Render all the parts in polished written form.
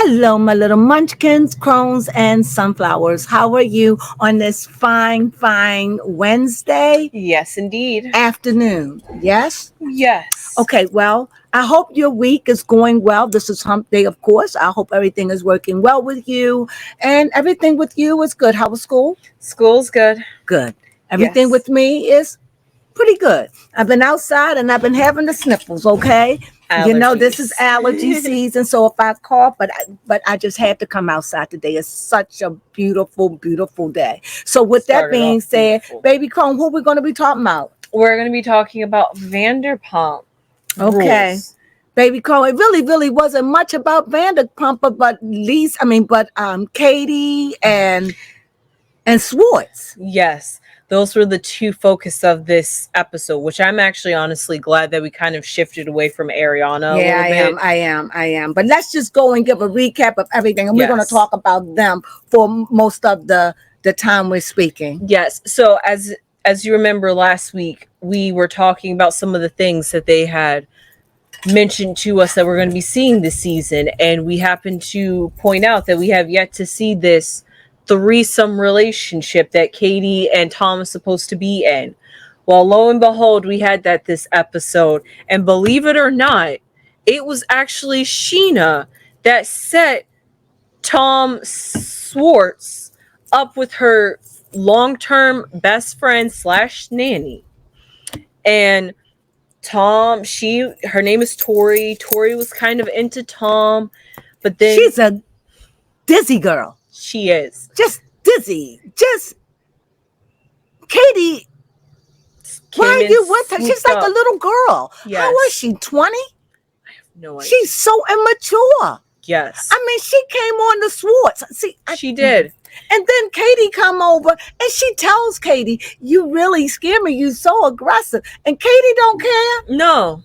Hello, my little munchkins, crones, and sunflowers. How are you on this fine Wednesday Yes, indeed. afternoon? Yes? Yes. Okay, well, I hope your week is going well. This is hump day, of course. I hope everything is working well with you and everything with you is good. How was school? School's good. Good. Everything Yes. with me is pretty good. I've been outside and I've been having the sniffles, okay? You know, this is allergy Allergies. season, so if I cough, but I just had to come outside today. It's such a beautiful day. So with that Started being off said, beautiful. baby Crone, what we're going to be talking about? We're going to be talking about Vanderpump Okay. rules. Baby Crone, it really wasn't much about Vanderpump, but Katie and Swartz. Yes. Those were the two focus of this episode, which I'm actually honestly glad that we kind of shifted away from Ariana a Yeah, little bit. I am. But let's just go and give a recap of everything, and we're going to Yes. talk about them for most of the time we're speaking. Yes. So as you remember last week, we were talking about some of the things that they had mentioned to us that we're going to be seeing this season, and we happen to point out that we have yet to see this threesome relationship that Katie and Tom is supposed to be in. Well, lo and behold, we had that this episode, and believe it or not, it was actually Sheena that set Tom Swartz up with her long-term best friend / nanny. And Tom, her name is Tori. Tori was kind of into Tom, but then She's a dizzy girl. she is. Just dizzy. Just Katie, why are you with her? She's like a little girl. Yes. How is she? 20? I have no idea. She's so immature. Yes. I mean, she came on the Swartz. See, She did. And then Katie come over and she tells Katie, "You really scare me. You so aggressive." And Katie don't care. No.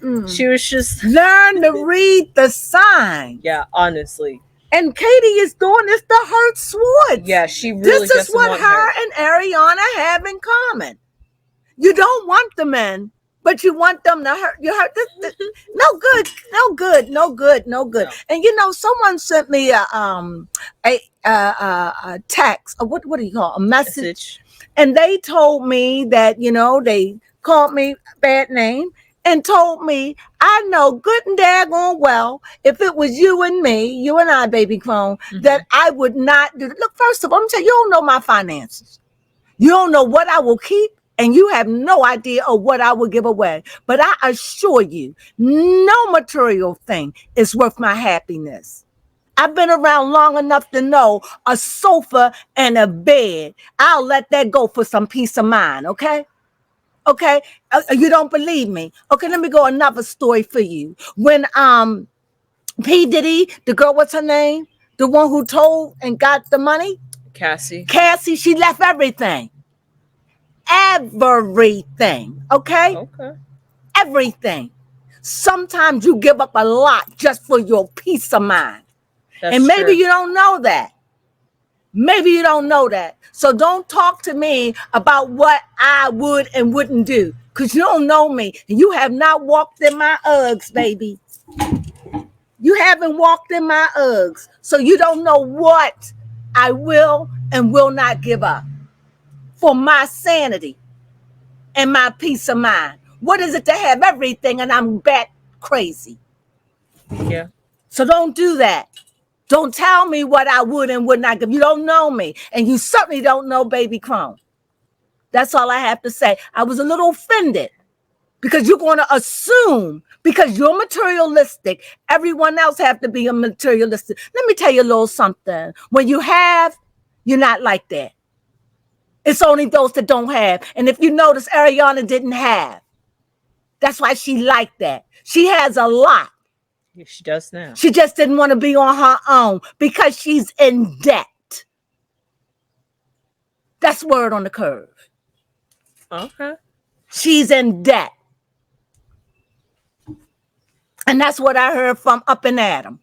Mm. She was just Learn to read the sign. Yeah, honestly. And Katie is doing this to hurt Swartz. Yeah, she really This is doesn't what want her and Ariana have in common. You don't want the men, but you want them to hurt. You hurt this. No good. No. And you know, someone sent me a text. What do you call it? A message? And they told me that, you know, they called me a bad name and told me, I know good and daggone well, if it was you and me, you and I, baby Crone, that I would not do. Look, first of all, I'm telling you, you don't know my finances. You don't know what I will keep, and you have no idea of what I will give away. But I assure you, no material thing is worth my happiness. I've been around long enough to know a sofa and a bed. I'll let that go for some peace of mind, okay? Okay? You don't believe me? Okay, let me go another story for you. When P. Diddy, the girl, what's her name? The one who told and got the money? Cassie, she left everything. Everything, okay? Okay. Everything. Sometimes you give up a lot just for your peace of mind. That's and maybe true. you don't know that. Maybe you don't know that. So don't talk to me about what I would and wouldn't do, because you don't know me. And you have not walked in my Uggs, baby. You haven't walked in my Uggs. So you don't know what I will and will not give up for my sanity and my peace of mind. What is it to have everything and I'm bat crazy? Yeah. So don't do that. Don't tell me what I would and would not give. You don't know me. And you certainly don't know baby Crone. That's all I have to say. I was a little offended because you're going to assume because you're materialistic, everyone else have to be a materialistic. Let me tell you a little something. When you have, you're not like that. It's only those that don't have. And if you notice, Ariana didn't have. That's why she liked that. She has a lot. Yeah, she does now. She just didn't want to be on her own because she's in debt. That's word on the curve. Okay. She's in debt. And that's what I heard from Up and Adam.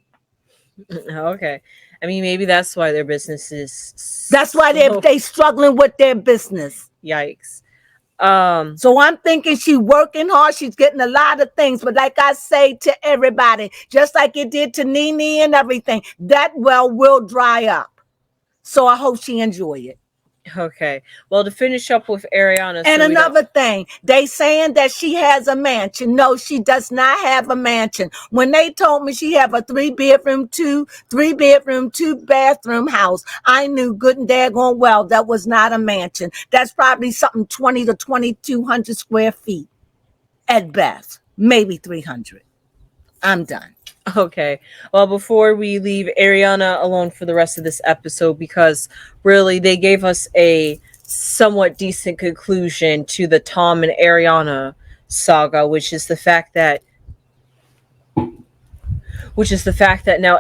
Okay. I mean, maybe that's why their business is. That's why they struggling with their business. Yikes. So I'm thinking she's working hard. She's getting a lot of things. But like I say to everybody, just like it did to Nene and everything, that well will dry up. So I hope she enjoy it. Okay. Well, to finish up with Ariana. And another thing, they saying that she has a mansion. No, she does not have a mansion. When they told me she have a 3-bedroom, two bathroom house, I knew good and daggone well that was not a mansion. That's probably something 20 to 2,200 square feet at best, maybe 300. I'm done. Okay. Well, before we leave Ariana alone for the rest of this episode, because really they gave us a somewhat decent conclusion to the Tom and Ariana saga, which is the fact that now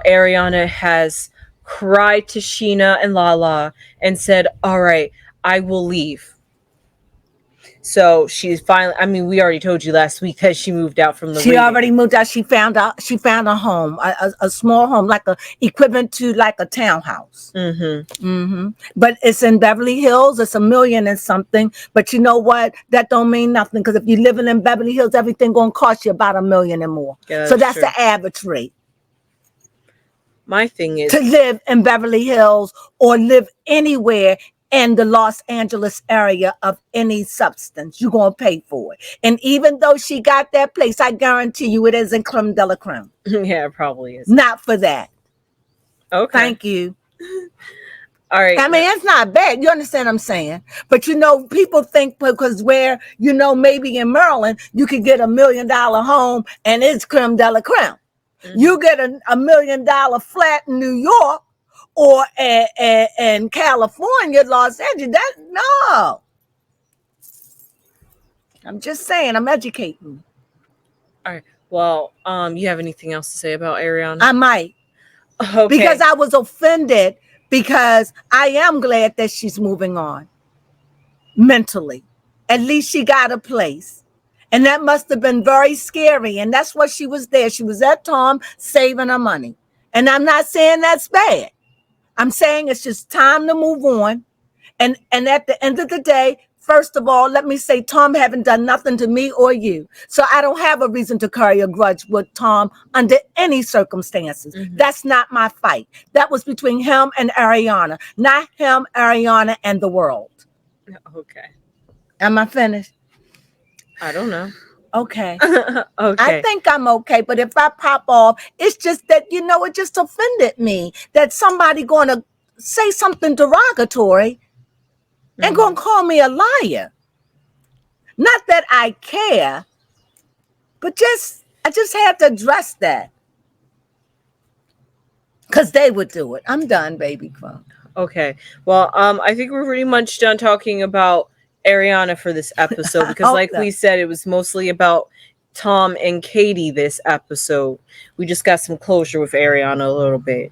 Ariana has cried to Sheena and Lala and said, "All right, I will leave." So she's finally, I mean, we already told you last week that she moved out from the She reading. already moved out. She found a home, a small home, like a equivalent to like a townhouse. But it's in Beverly Hills. It's $1 million and something. But you know what? That don't mean nothing, because if you're living in Beverly Hills, everything gonna cost you about $1 million and more. Yeah, so that's true. the average rate. My thing is to live in Beverly Hills or live anywhere in the Los Angeles area of any substance. You're going to pay for it. And even though she got that place, I guarantee you it isn't Creme de la Creme. Yeah, it probably is. Not for that. Okay. Thank you. All right. I mean, it's not bad. You understand what I'm saying? But, you know, people think because where, you know, maybe in Maryland, you could get $1 million home and it's Creme de la Creme. You get a $1 million flat in New York or in California, Los Angeles. No. I'm just saying, I'm educating. All right. Well, you have anything else to say about Ariana? I might. Okay. Because I was offended, because I am glad that she's moving on mentally. At least she got a place. And that must have been very scary. And that's what she was there. She was at Tom saving her money. And I'm not saying that's bad. I'm saying it's just time to move on. And at the end of the day, first of all, let me say Tom haven't done nothing to me or you. So I don't have a reason to carry a grudge with Tom under any circumstances. That's not my fight. That was between him and Ariana, not him, Ariana, and the world. Okay. Am I finished? I don't know. Okay. Okay. I think I'm okay, but if I pop off, it's just that, you know, it just offended me that somebody going to say something derogatory and going to call me a liar. Not that I care, but I just had to address that. Because they would do it. I'm done, baby Crone. Okay. Well, I think we're pretty much done talking about Ariana for this episode, because like we said, it was mostly about Tom and Katie this episode. We just got some closure with Ariana a little bit.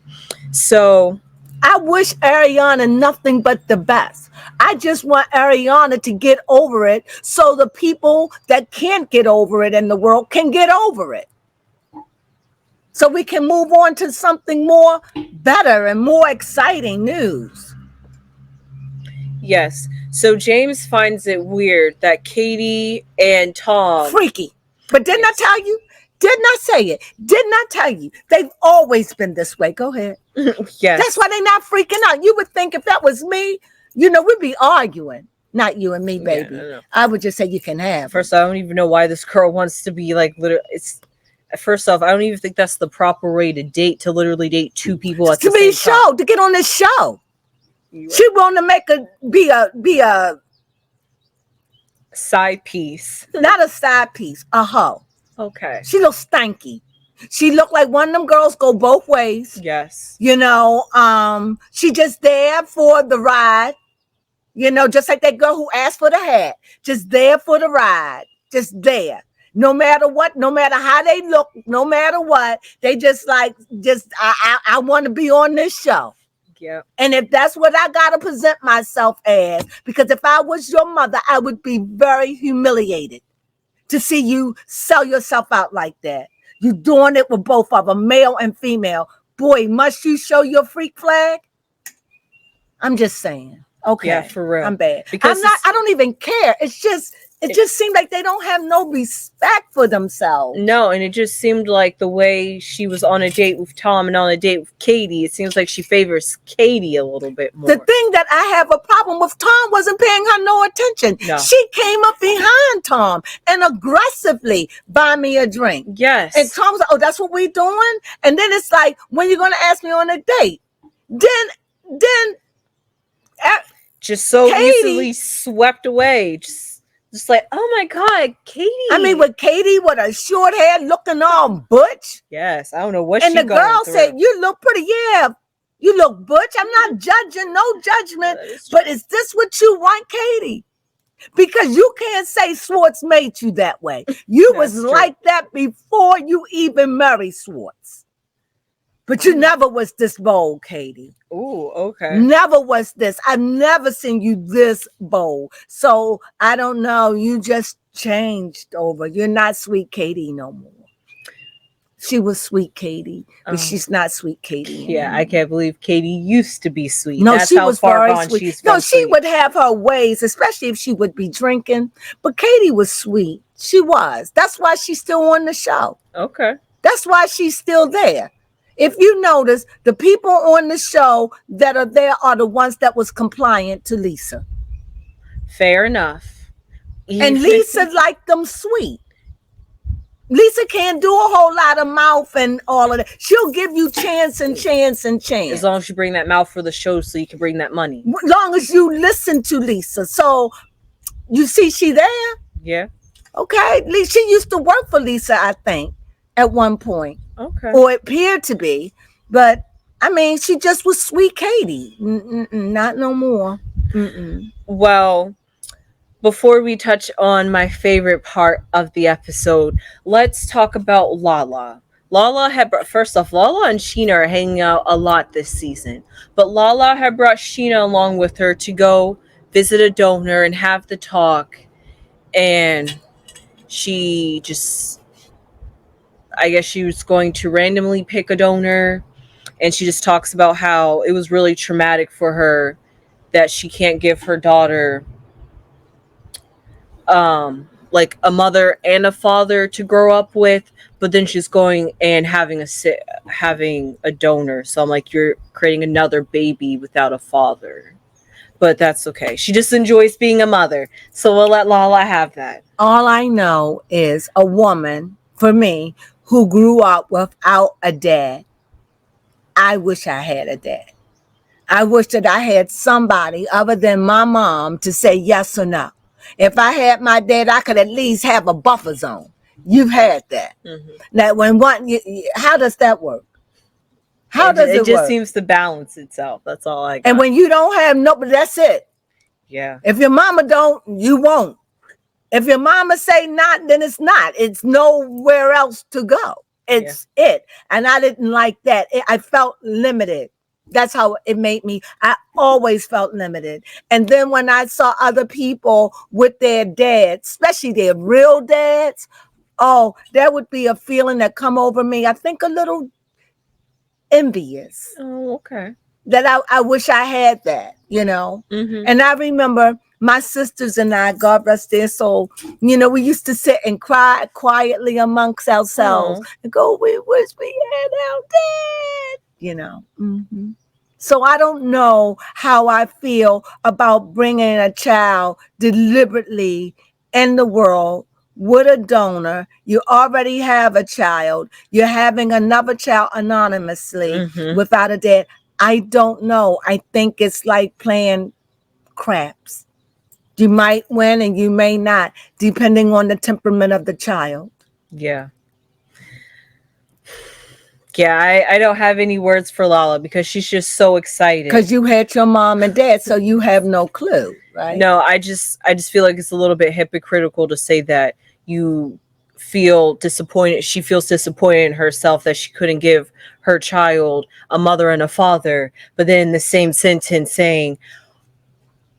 So I wish Ariana nothing but the best. I just want Ariana to get over it so the people that can't get over it in the world can get over it. So we can move on to something more better and more exciting news. Yes. So James finds it weird that Katie and Tom... Freaky. But didn't I tell you? Didn't I say it? Didn't I tell you? They've always been this way. Go ahead. Yes. That's why they're not freaking out. You would think if that was me, you know, we'd be arguing. Not you and me, baby. No. I would just say you can have. First, I don't even know why this girl wants to be like literally... First off, I don't even think that's the proper way to date, to literally date two people at the same time. To get on this show. She want to be a side piece. Not a side piece, a hoe. Okay. She looks stanky. She looked like one of them girls go both ways. Yes. You know, she just there for the ride. You know, just like that girl who asked for the hat. Just there for the ride. Just there. No matter what, no matter how they look, no matter what, they just like, I want to be on this show. Yeah. And if that's what I got to present myself as, because if I was your mother, I would be very humiliated to see you sell yourself out like that. You doing it with both of them, male and female. Boy, must you show your freak flag? I'm just saying. Okay. Yeah, for real. I'm bad. Because I don't even care. It just seemed like they don't have no respect for themselves. No, and it just seemed like the way she was on a date with Tom and on a date with Katie, it seems like she favors Katie a little bit more. The thing that I have a problem with, Tom wasn't paying her no attention. No. She came up behind Tom and aggressively buy me a drink. Yes. And Tom's like, oh, that's what we doing? And then it's like, when you going to ask me on a date? Then just so Katie, easily swept away. Just like, oh my God, Katie. I mean, with Katie with her short hair looking all butch. Yes, I don't know what and she the girl said, you look pretty. Yeah, you look butch. I'm not judging, no judgment. But is this what you want, Katie? Because you can't say Swartz made you that way. You was true. like that before you even married Swartz. But you never was this bold, Katie. Ooh, okay. Never was this. I've never seen you this bold. So I don't know. You just changed over. You're not sweet Katie no more. She was sweet Katie, but she's not sweet Katie anymore. Yeah, I can't believe Katie used to be sweet. No, That's she how was far very gone sweet. she's No, she sweet. would have her ways, especially if she would be drinking. But Katie was sweet. She was. That's why she's still on the show. Okay. That's why she's still there. If you notice, the people on the show that are there are the ones that was compliant to Lisa. Fair enough. And Lisa liked them sweet. Lisa can't do a whole lot of mouth and all of that. She'll give you chance and chance and chance. As long as you bring that mouth for the show so you can bring that money. As long as you listen to Lisa. So, you see she there? Yeah. Okay. She used to work for Lisa, I think, at one point. Okay. Or it appeared to be. But, I mean, she just was sweet Katie. Not no more. Well, before we touch on my favorite part of the episode, let's talk about Lala. Lala and Sheena are hanging out a lot this season. But Lala had brought Sheena along with her to go visit a donor and have the talk. And she just, I guess she was going to randomly pick a donor. And she just talks about how it was really traumatic for her that she can't give her daughter like a mother and a father to grow up with, but then she's going and having a donor. So I'm like, you're creating another baby without a father. But that's okay. She just enjoys being a mother. So we'll let Lala have that. All I know is a woman, for me, who grew up without a dad. I wish I had a dad. I wish that I had somebody other than my mom to say yes or no. If I had my dad, I could at least have a buffer zone. You've had that. Mm-hmm. Now, how does that work? How does it work? It just seems to balance itself. That's all I got. And when you don't have nobody, that's it. Yeah. If your mama don't, you won't. If your mama say not, then it's not. It's nowhere else to go. It's it. And I didn't like that. I felt limited. That's how it made me. I always felt limited. And then when I saw other people with their dads, especially their real dads, oh, there would be a feeling that come over me. I think a little envious. Oh, okay. That I wish I had that, you know. Mm-hmm. And I remember my sisters and I, God rest their soul, you know, we used to sit and cry quietly amongst ourselves and go, we wish we had our dad, you know. Mm-hmm. So I don't know how I feel about bringing a child deliberately in the world with a donor. You already have a child. You're having another child anonymously without a dad. I don't know. I think it's like playing craps. You might win and you may not, depending on the temperament of the child. Yeah. Yeah, I don't have any words for Lala because she's just so excited. Because you had your mom and dad, so you have no clue, right? No, I just feel like it's a little bit hypocritical to say that you feel disappointed. She feels disappointed in herself that she couldn't give her child a mother and a father, but then in the same sentence saying,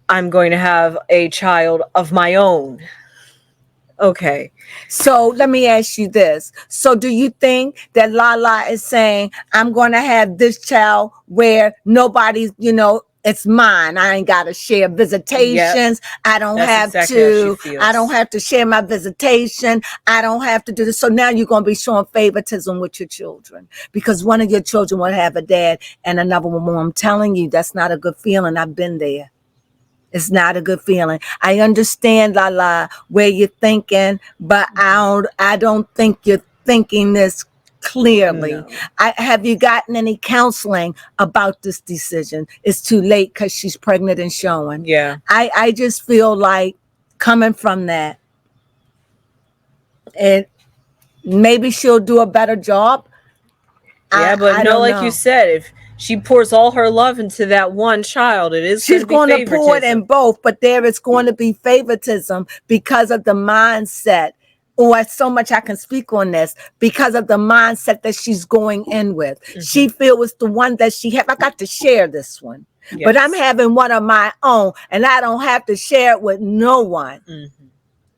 I'm going to have a child of my own. Okay. So let me ask you this. So do you think that Lala is saying, I'm going to have this child where nobody's, you know, It's mine. I ain't got to share visitations. I don't have That's exactly how she to. feels. I don't have to share my visitation. I don't have to do this. So now you're going to be showing favoritism with your children because one of your children will have a dad and another one won't. I'm telling you, that's not a good feeling. I've been there. It's not a good feeling. I understand, Lala, where you're thinking, but I don't think you're thinking this clearly. No. Have you gotten any counseling about this decision? It's too late because she's pregnant and showing. Yeah. I just feel like coming from that, and maybe she'll do a better job. Yeah, but I no, don't like know. you said, if she pours all her love into that one child, it is She's going going to pour it in both, but there is going to be favoritism because of the mindset. Or so much I can speak on this because of the mindset that she's going in with. Mm-hmm. She feels it's the one that she have. I got to share this one, Yes. but I'm having one of my own, and I don't have to share it with no one. Mm-hmm.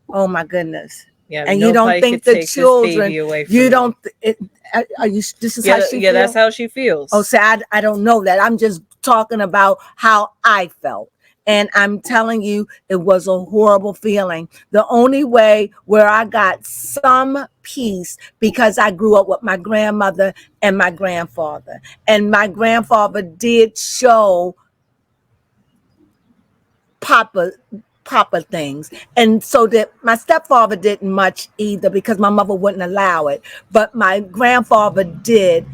Oh my goodness! Yeah, and you don't think the children? You don't. Are you? This is how she. Yeah, feels? That's how she feels. Oh, so I don't know that. I'm just talking about how I felt. And I'm telling you, it was a horrible feeling. The only way where I got some peace because I grew up with my grandmother and my grandfather. And my grandfather did show Papa things. And so that my stepfather didn't much either because my mother wouldn't allow it. But my grandfather did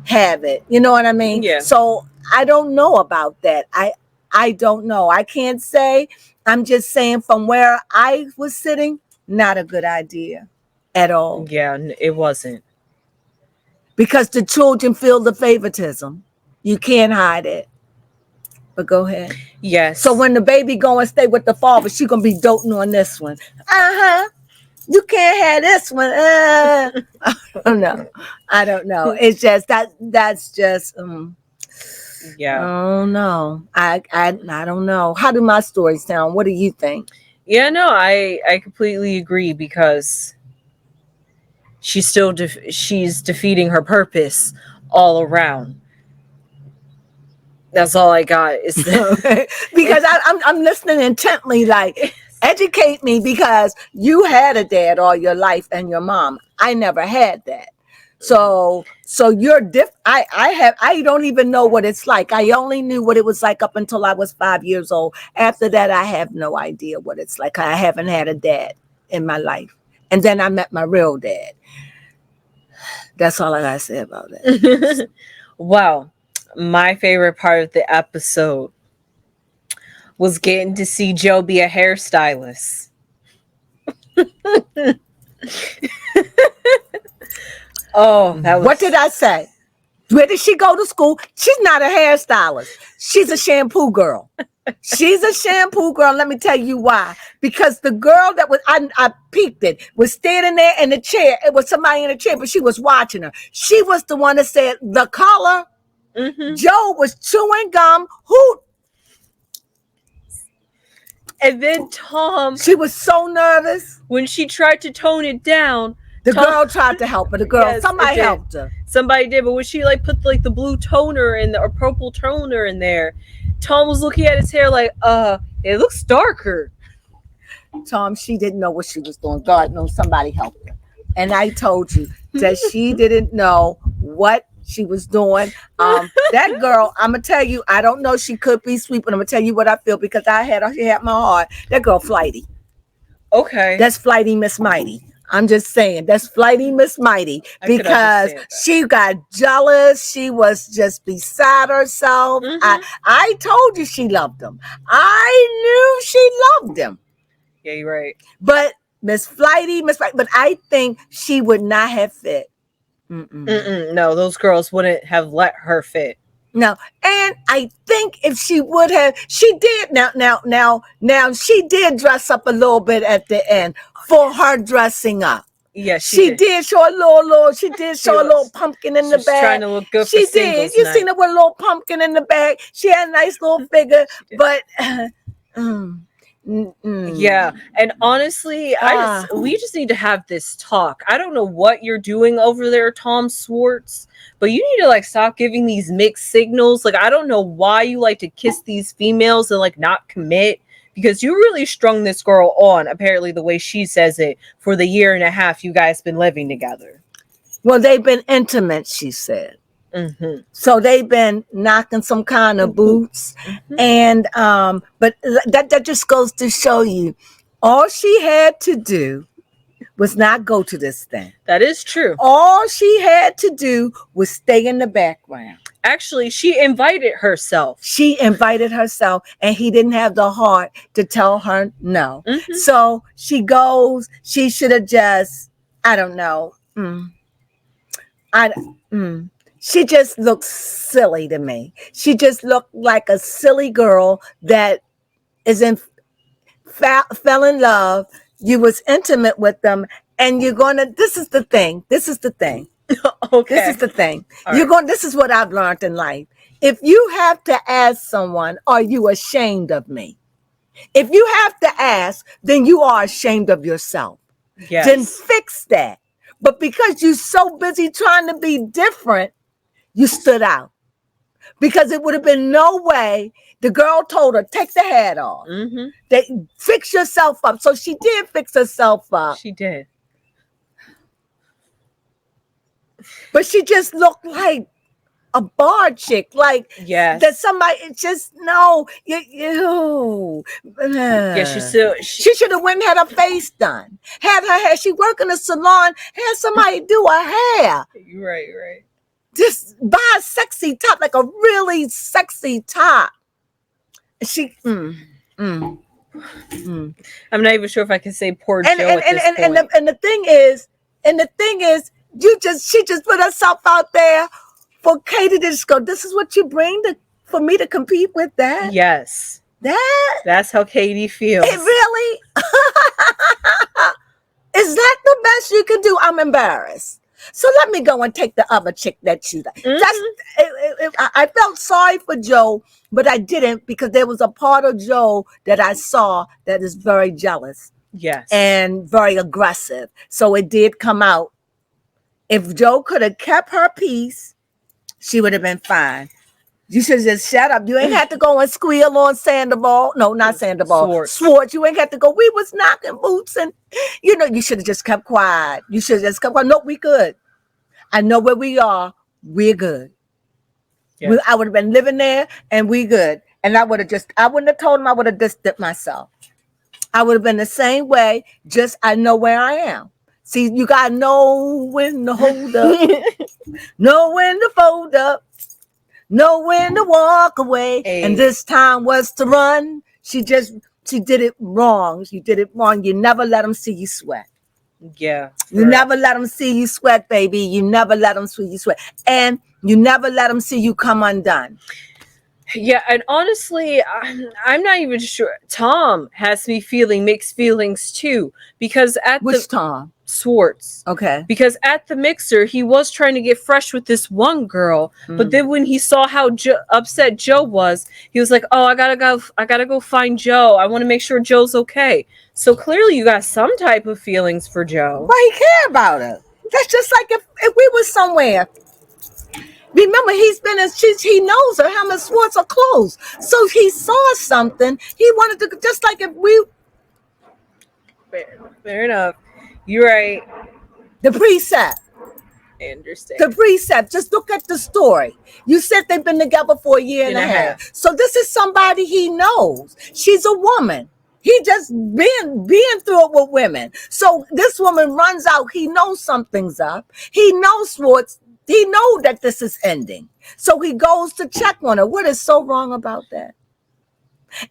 have it. You know what I mean? Yeah. So I don't know about that. I don't know. I can't say. I'm just saying from where I was sitting, not a good idea at all. Yeah, it wasn't. Because the children feel the favoritism. You can't hide it. But go ahead. Yes. So when the baby go and stay with the father, she's going to be doting on this one. You can't have this one. I don't know. I don't know. It's just that's just yeah. Oh no. I don't know. How do my stories sound? What do you think? Yeah, no, I completely agree because she's still she's defeating her purpose all around. That's all I got. Is because I'm listening intently, like educate me because you had a dad all your life and your mom. I never had that. So you're I don't even know what it's like. I only knew what it was like up until I was 5 years old. After that, I have no idea what it's like. I haven't had a dad in my life. And then I met my real dad. That's all I gotta say about it. Wow. My favorite part of the episode was getting to see Joe be a hairstylist. Oh, that was... What did I say? Where did she go to school? She's not a hairstylist. She's a shampoo girl. She's a shampoo girl. Let me tell you why. Because the girl that was, I peeked it, was standing there in the chair. It was somebody in the chair, but she was watching her. She was the one that said, the color. Mm-hmm. Joe was chewing gum. And then Tom. She was so nervous. When she tried to tone it down. The girl tried to help her. The girl, yes, somebody helped her. Somebody did, but when she put the blue toner in or purple toner in there, Tom was looking at his hair like, it looks darker. Tom, she didn't know what she was doing. God knows somebody helped her. And I told you that she didn't know what she was doing. That girl, I'm gonna tell you, I don't know. She could be sweet, but I'm gonna tell you what I feel because she had my heart. That girl flighty. Okay, that's flighty Miss Mighty. I'm just saying that's flighty Miss Mighty because she got jealous. She was just beside herself. Mm-hmm. I told you she loved him. I knew she loved him. Yeah, you're right. But Miss Flighty, but I think she would not have fit. No, those girls wouldn't have let her fit. No, and I think if she would have, she did. Now she did dress up a little bit at the end for her dressing up. Yes, she did show a little. She did show a little pumpkin in the bag. Trying to look good. She did. You seen her with a little pumpkin in the bag. She had a nice little figure, but Yeah, and honestly, we just need to have this talk. I don't know what you're doing over there, Tom Swartz, but you need to like stop giving these mixed signals. Like, I don't know why you like to kiss these females and like not commit, because you really strung this girl on, apparently the way she says it, for the year and a half you guys been living together. Well, they've been intimate, she said. Mm-hmm. So they've been knocking some kind of boots. Mm-hmm. And but that just goes to show you, all she had to do was not go to this thing. That is true. All she had to do was stay in the background. Actually, she invited herself. And he didn't have the heart to tell her no. Mm-hmm. So she goes, she should have just, I don't know. She just looked silly to me. She just looked like a silly girl that fell in love. You was intimate with them, and you're gonna. This is the thing. Okay. This is the thing. This is what I've learned in life. If you have to ask someone, "Are you ashamed of me?" If you have to ask, then you are ashamed of yourself. Yes. Then fix that. But because you're so busy trying to be different, you stood out. Because it would have been no way. The girl told her, take the hat off. Mm-hmm. Fix yourself up. So she did fix herself up. She did. But she just looked like a bar chick. Like, yes. That somebody just, no. Yeah, she should have went and had her face done. Had her hair. She worked in a salon. Had somebody do her hair. Right. Just buy a sexy top, like a really sexy top. I'm not even sure if I can say poor Joe at this point. And the thing is, she just put herself out there for Katie to just go, this is what you bring for me to compete with that? Yes. That's how Katie feels. It really? Is that the best you can do? I'm embarrassed. So let me go and take the other chick that you like. Mm-hmm. I felt sorry for Joe, but I didn't, because there was a part of Joe that I saw that is very jealous. Yes. And very aggressive. So it did come out. If Joe could have kept her peace, she would have been fine. You should just shut up. You ain't had to go and squeal on Sandoval. No, not Sandoval. Swartz. You ain't had to go. We was knocking boots, and you should have just kept quiet. You should have just kept quiet. No, we good. I know where we are. We're good. Yeah. I would have been living there, and we good. And I wouldn't have told him. I would have just dipped myself. I would have been the same way. Just I know where I am. See, you gotta know when to hold up, know when to fold up. Know when to walk away. Hey. And this time was to run. She did it wrong. You never let them see you sweat. Yeah. You never let them see you sweat, baby. You never let them see you sweat. And you never let them see you come undone. Yeah, and honestly, I'm not even sure. Tom has me feeling mixed feelings too, because Which Tom? Swartz. Okay. Because at the mixer, he was trying to get fresh with this one girl, but then when he saw how upset Joe was, he was like, "Oh, I gotta go find Joe. I want to make sure Joe's okay." So clearly, you got some type of feelings for Joe. Why he care about her? That's just like if we were somewhere. Remember, he knows her. Him and Swartz are close. So he saw something. He wanted to, just like if we. Fair enough. You're right. The precept. I understand. The precept. Just look at the story. You said they've been together for a year and a half. So this is somebody he knows. She's a woman. He just being through it with women. So this woman runs out. He knows something's up. He knows Swartz. He knows that this is ending. So he goes to check on her. What is so wrong about that?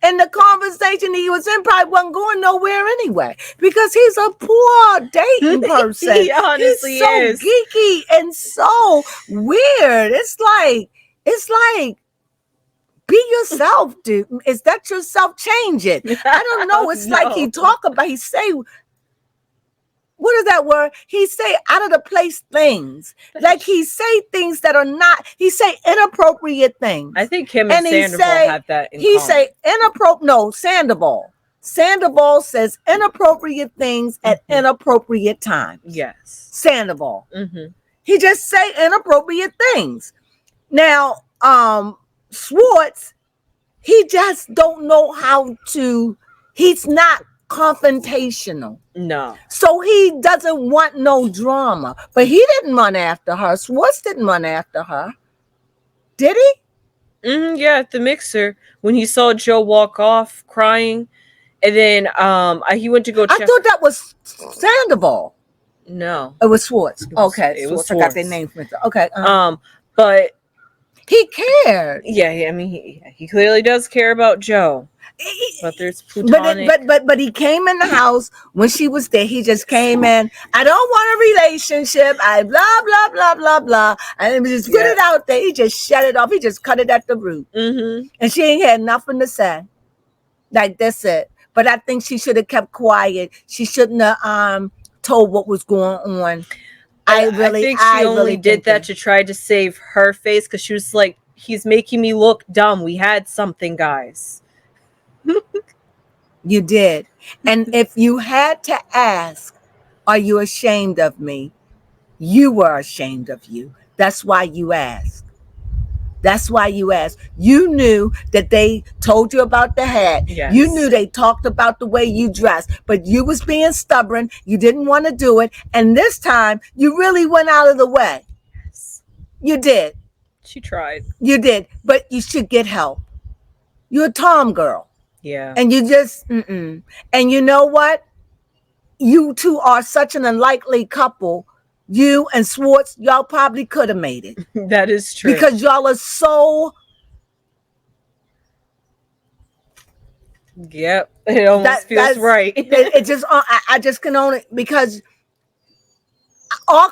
And the conversation he was in probably wasn't going nowhere anyway, because he's a poor dating person. He honestly is so geeky and so weird. It's like be yourself, dude. Is that yourself? Change it. I don't know. It's like he say, what is that word? He say out of the place things. Like he say things that are not, he say inappropriate things. I think him and Sandoval have that in common. He say inappropriate, no, Sandoval. Sandoval says inappropriate things at inappropriate times. Yes. Sandoval. Mm-hmm. He just say inappropriate things. Now, Schwartz, he just don't know how to, he's not confrontational. No. So he doesn't want no drama. But he didn't run after her. Schwartz didn't run after her. Did he? Yeah, at the mixer when he saw Joe walk off crying, and then he went to go check. I thought that was Sandoval. No, it was Schwartz. Okay, it was Schwartz. I got their names mixed up. Okay. But he cared. Yeah, I mean, he clearly does care about Joe. But there's platonic. But he came in the house when she was there. He just came in. I don't want a relationship. I blah blah blah blah blah. And he just put it out there. He just shut it off. He just cut it at the root. Mm-hmm. And she ain't had nothing to say. Like that's it. But I think she should have kept quiet. She shouldn't have told what was going on. I think she only did that to try to save her face because she was like, "He's making me look dumb. We had something, guys." You did. And if you had to ask, are you ashamed of me? You were ashamed of you. That's why you asked. That's why you asked. You knew that they told you about the hat. Yes. You knew they talked about the way you dressed, but you was being stubborn. You didn't want to do it. And this time you really went out of the way. Yes. You did. She tried. You did. But you should get help. You're a Tom girl. Yeah. And you just, and you know what? You two are such an unlikely couple. You and Schwartz, y'all probably could have made it. That is true. Because y'all are so. Yep. It almost feels right. It just, I just can only, because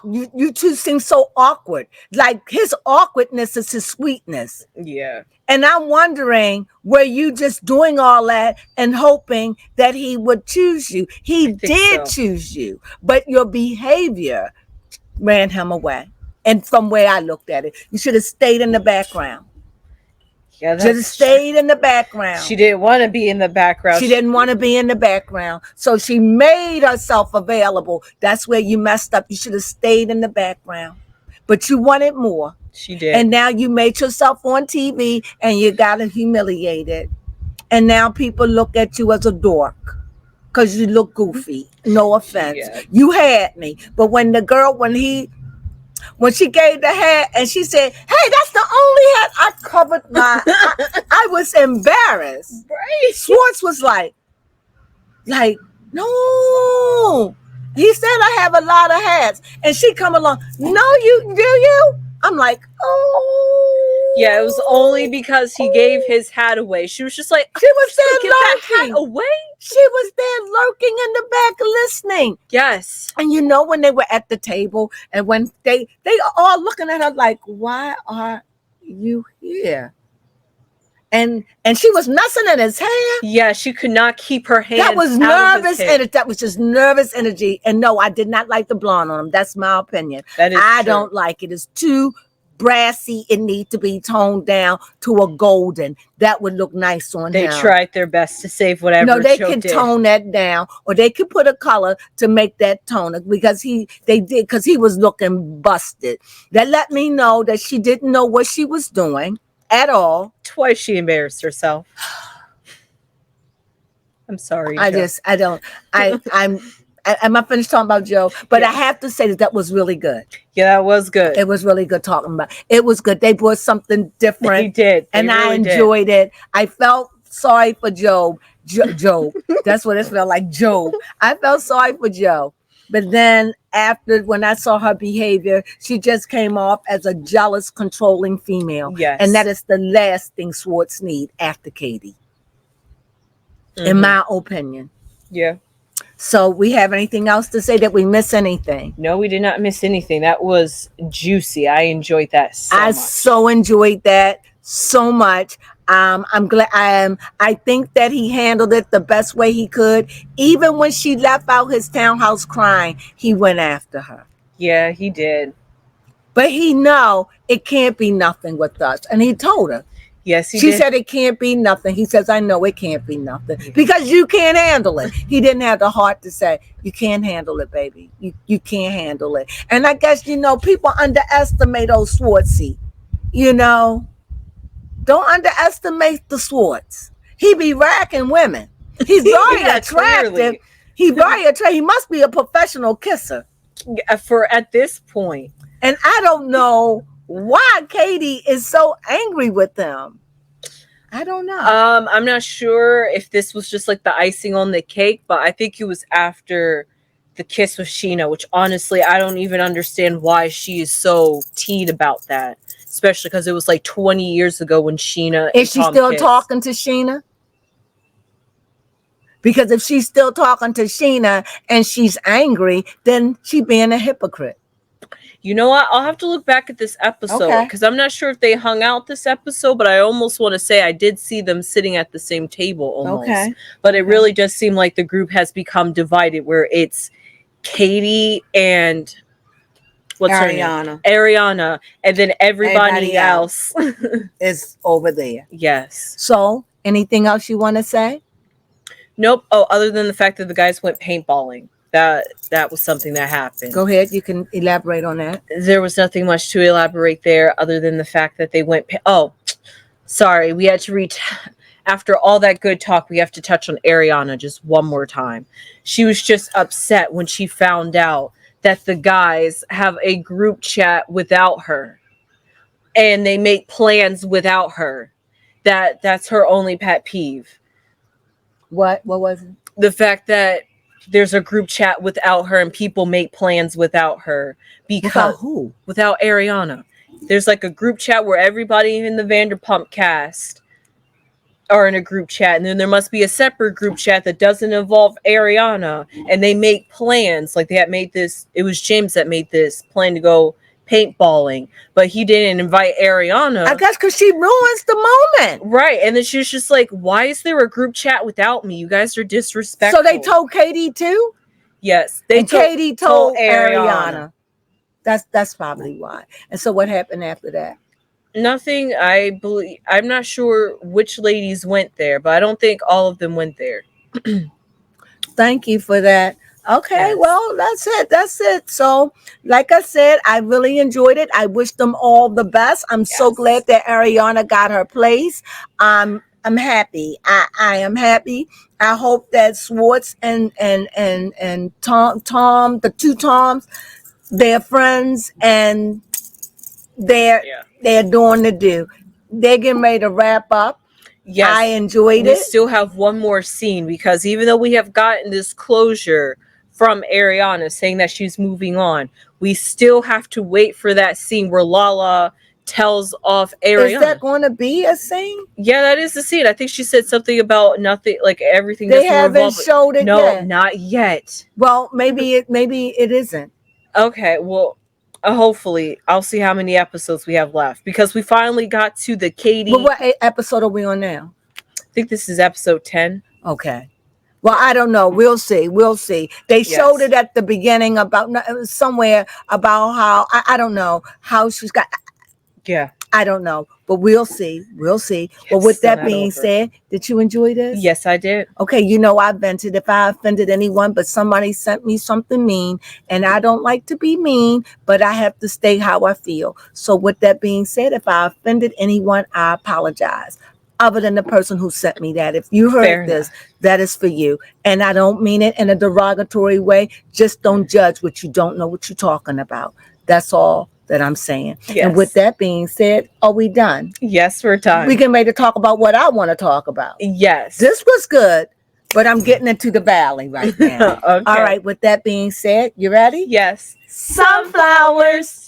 you two seem so awkward. Like his awkwardness is his sweetness. Yeah. And I'm wondering, were you just doing all that and hoping that he would choose you? He did choose you, but your behavior ran him away. And from where I looked at it, you should have stayed in the background. Yeah, should have stayed in the background. She didn't want to be in the background. She didn't want to be in the background. So she made herself available. That's where you messed up. You should have stayed in the background. But you wanted more. She did. And now you made yourself on TV and you got humiliated. And now people look at you as a dork because you look goofy. No offense. Yeah. You had me. But when the girl, when she gave the hat and she said, "Hey, that's the only hat I covered my," I was embarrassed. Right. Schwartz was like, no. He said I have a lot of hats. And she come along, "No, do you?" I'm like, oh. Yeah, it was only because he gave his hat away. She was just like, she was there give that hat away. She was there lurking in the back listening. Yes. And you know when they were at the table and when they are all looking at her like, why are you here? And she was messing in his hair. Yeah, she could not keep her hands. That was nervous energy. That was just nervous energy. And no, I did not like the blonde on him. That's my opinion. I don't like it. It's too brassy. It needs to be toned down to a golden. That would look nice on him. They tried their best to save whatever. No, they can tone that down, or they could put a color to make that tone because because he was looking busted. That let me know that she didn't know what she was doing at all. Twice she embarrassed herself. I'm sorry. I'm not finished talking about Joe, but I have to say that was really good. Yeah, that was good. It was really good talking about. It was good. They brought something different. They did. And I enjoyed it. I felt sorry for Job. Job. That's what it felt like, Job. I felt sorry for Joe. But then after, when I saw her behavior, she just came off as a jealous, controlling female. Yes. And that is the last thing Schwartz need after Katie, in my opinion. Yeah. So we have anything else to say? That we miss anything? No, we did not miss anything. That was juicy. I enjoyed that so much. I so enjoyed that so much. I'm glad. I think that he handled it the best way he could. Even when she left out his townhouse crying, he went after her. Yeah, he did. But he know it can't be nothing with us, and he told her. Yes, he She did. said it can't be nothing. He says, I know it can't be nothing because you can't handle it. He didn't have the heart to say, you can't handle it, baby. You can't handle it. And I guess, people underestimate old Swartzy. Don't underestimate the Swartz. He be racking women. He's very Yeah, attractive. clearly. He's very attractive. He must be a professional kisser. For at this point. And I don't know why Katie is so angry with them. I don't know. I'm not sure if this was just like the icing on the cake, but I think it was after the kiss with Sheena, which honestly, I don't even understand why she is so teed about that. Especially because it was like 20 years ago when Sheena Is she still kissed. talking to Sheena? Because if she's still talking to Sheena and she's angry, then she's being a hypocrite. You know what? I'll have to look back at this episode because I'm not sure if they hung out this episode, but I almost want to say I did see them sitting at the same table almost. Okay. But it really does seem like the group has become divided where it's Katie and what's her name? Ariana. And then everybody else is over there. Yes. So, anything else you want to say? Nope. Oh, other than the fact that the guys went paintballing. That was something that happened. Go ahead. You can elaborate on that. There was nothing much to elaborate there other than the fact that they went... sorry. We had to reach... After all that good talk, we have to touch on Ariana just one more time. She was just upset when she found out that the guys have a group chat without her. And they make plans without her. That's her only pet peeve. What was it? The fact that there's a group chat without her and people make plans without her. Without who? Without Ariana. There's like a group chat where everybody in the Vanderpump cast are in a group chat, and then there must be a separate group chat that doesn't involve Ariana, and they make plans. Like they had made this, it was James that made this plan to go paintballing, but he didn't invite Ariana. I guess because she ruins the moment. Right. And then she was just like, why is there a group chat without me? You guys are disrespectful. So they told Katie too? Yes. Katie told Ariana. That's probably why. And so what happened after that? Nothing. I'm not sure which ladies went there, but I don't think all of them went there. Thank you for that. Okay, yes. Well, that's it. So, like I said, I really enjoyed it. I wish them all the best. I'm so glad that Ariana got her place. I'm happy. I am happy. I hope that Swartz and Tom, the two Toms, they're friends and they're doing the do. They're getting ready to wrap up. Yes, I enjoyed it. We still have one more scene because even though we have gotten this closure from Ariana saying that she's moving on, we still have to wait for that scene where Lala tells off Ariana. Is that going to be a scene? Yeah, that is the scene. I think she said something about nothing, like everything. They haven't showed it no, yet. No, not yet. Well, maybe it isn't. Okay, well, hopefully I'll see how many episodes we have left because we finally got to the Katie. Well, what episode are we on now? I think this is episode 10. Okay. Well, I don't know. We'll see. They showed it at the beginning about somewhere about how I don't know how she's got. Yeah. I don't know, but we'll see. Yes, but with that being said, did you enjoy this? Yes, I did. Okay, I vented. If I offended anyone, but somebody sent me something mean, and I don't like to be mean, but I have to stay how I feel. So with that being said, if I offended anyone, I apologize. Other than the person who sent me that. If you heard this, that is for you. And I don't mean it in a derogatory way. Just don't judge what you don't know what you're talking about. That's all that I'm saying. Yes. And with that being said, are we done? Yes, we're done. We can ready to talk about what I want to talk about. Yes. This was good, but I'm getting into the valley right now. Okay. All right. With that being said, you ready? Yes. Sunflowers.